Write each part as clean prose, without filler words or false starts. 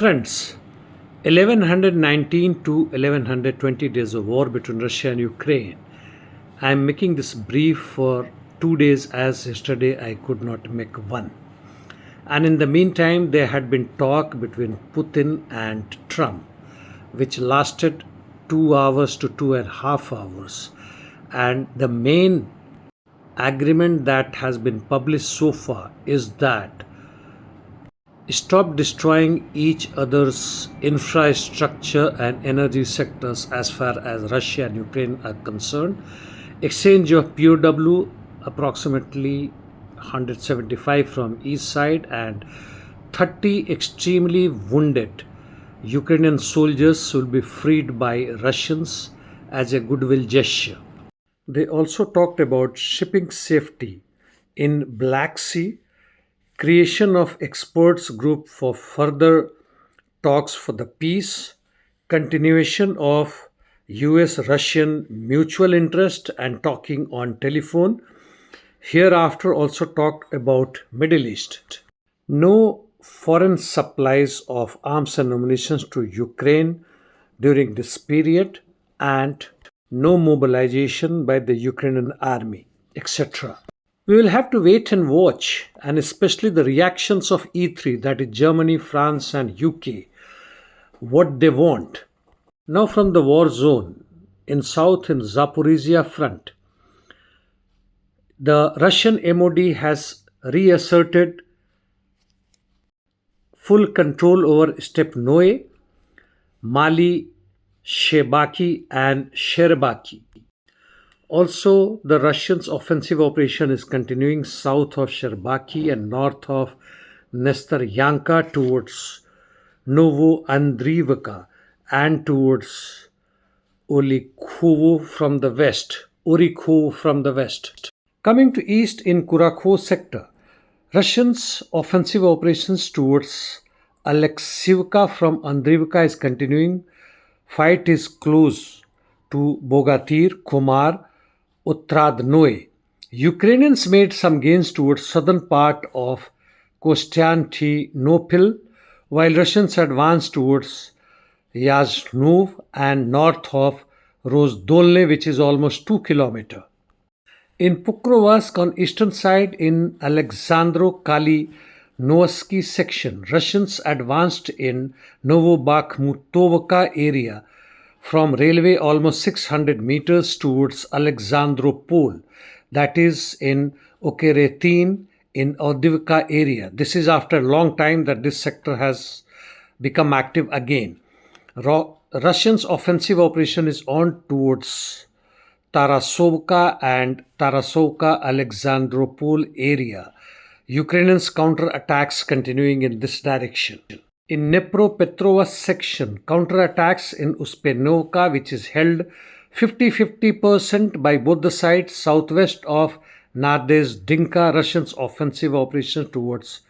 Friends, 1119 to 1120 days of war between Russia and Ukraine. I am making this brief for 2 days as yesterday I could not make one. And in the meantime, there had been talk between Putin and Trump, which lasted 2 hours to 2.5 hours. And the main agreement that has been published so far is that stop destroying each other's infrastructure and energy sectors as far as Russia and Ukraine are concerned. Exchange of POW, approximately 175 from each side, and 30 extremely wounded Ukrainian soldiers will be freed by Russians as a goodwill gesture. They also talked about shipping safety in Black Sea, creation of experts group for further talks for the peace, continuation of US Russian mutual interest and talking on telephone. Hereafter also talked about Middle East. No foreign supplies of arms and ammunition to Ukraine during this period, and no mobilization by the Ukrainian army, etc. We will have to wait and watch, and especially the reactions of E3, that is Germany, France, and UK, what they want. Now, from the war zone in south in Zaporizhia front, the Russian MOD has reasserted full control over Stepnoe, Mali, Shebaki, and Sherbaki. Also, the Russians' offensive operation is continuing south of Sherbaki and north of Nestoryanka towards Novoandrivka and towards Orikhovo from the west. Coming to east in Kurakho sector, Russians' offensive operations towards Alexeyevka from Andrivka is continuing. Fight is close to Bogatyr, Khomar, Utradnoe. Ukrainians made some gains towards southern part of Konstantinopel, while Russians advanced towards Yazhnov and north of Rozdolne, which is almost 2 kilometers. In Pokrovsk on eastern side in Alexandro-Kalinovsky section, Russians advanced in Novobakhmutovka area from railway almost 600 meters towards Alexandropol, that is in Okeretin in Avdiivka area. This is after a long time that this sector has become active again. Russians' offensive operation is on towards Tarasovka and Tarasovka-Alexandropol area. Ukrainians' counter-attacks continuing in this direction. In Dnepropetrovsk section, counterattacks in Uspenovka, which is held 50-50% by both the sides southwest of Nadezhdinka. Russians' offensive operation towards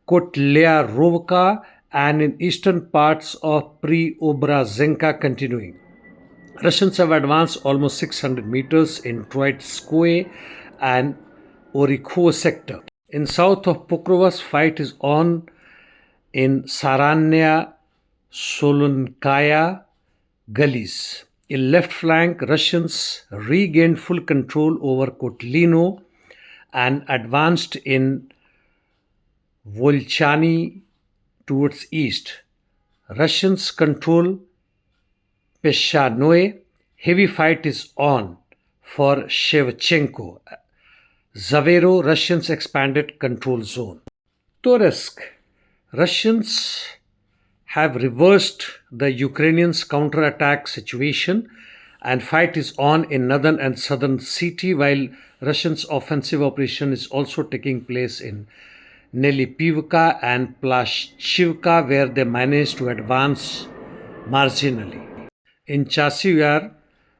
Kotlyarovka and in eastern parts of Preobrazhenka continuing. Russians have advanced almost 600 meters in Troitskoye and Orikhovo sector. In south of Pokrovsk, fight is on in Saranya, Solonkaya gullies. In left flank, Russians regained full control over Kotlino and advanced in Volchany towards east. Russians control Peshanoe. Heavy fight is on for Shevchenko. Zavero, Russians expanded control zone. Torsk, Russians have reversed the Ukrainians' counterattack situation and fight is on in northern and southern city, while Russians' offensive operation is also taking place in Nelipivka and Plashchivka, where they managed to advance marginally. In Chasiv,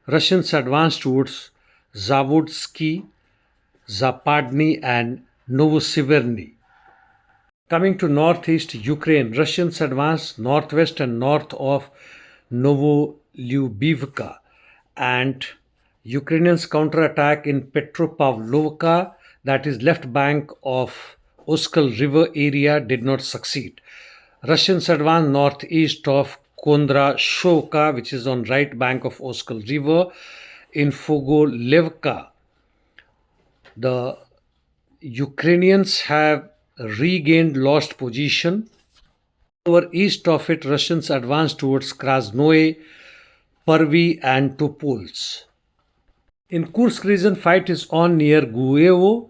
Russians advanced towards Zavodsky, Zapadny and Novosiverny. Coming to northeast Ukraine, Russians advanced northwest and north of Novolyubivka, and Ukrainians counterattack in Petropavlovka, that is left bank of Oskal River area, did not succeed. Russians advance northeast of Kondrashovka, which is on right bank of Oskal River, in Fogolevka. The Ukrainians have regained lost position. Over east of it, Russians advance towards Krasnoye, Pervy, and Topolsk. In Kursk region, fight is on near Guevo,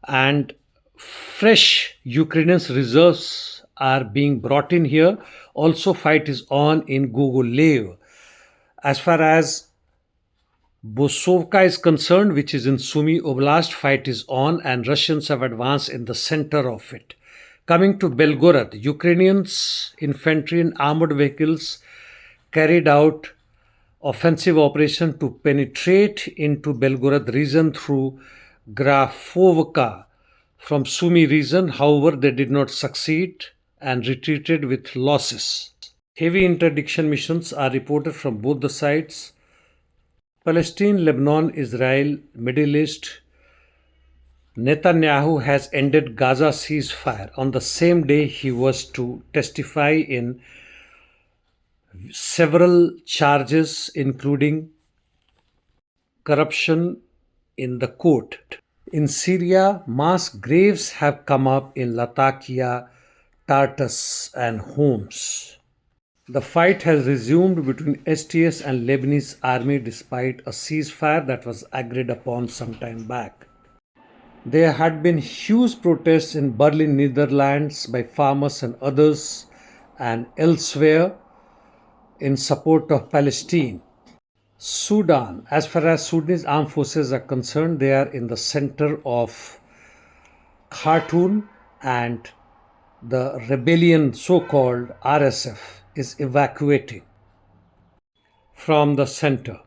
and fresh Ukrainian reserves are being brought in here. Also, fight is on in Gogolev. As far as Bosovka is concerned, which is in Sumy Oblast, fight is on and Russians have advanced in the center of it. Coming to Belgorod, Ukrainians, infantry and armored vehicles carried out offensive operation to penetrate into Belgorod region through Grafovka from Sumy region. However, they did not succeed and retreated with losses. Heavy interdiction missions are reported from both the sides. Palestine, Lebanon, Israel, Middle East. Netanyahu has ended Gaza ceasefire. On the same day, he was to testify in several charges, including corruption in the court. In Syria, mass graves have come up in Latakia, Tartus, and Homs. The fight has resumed between STS and Lebanese army despite a ceasefire that was agreed upon some time back. There had been huge protests in Berlin, Netherlands by farmers and others and elsewhere in support of Palestine. Sudan, as far as Sudanese armed forces are concerned, they are in the center of Khartoum, and the rebellion, so-called RSF, is evacuating from the center.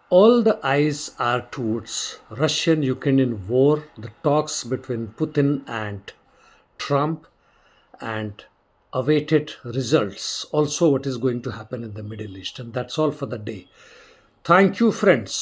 All the eyes are towards Russian-Ukrainian war, the talks between Putin and Trump, and awaited results. Also, what is going to happen in the Middle East. And that's all for the day. Thank you, friends.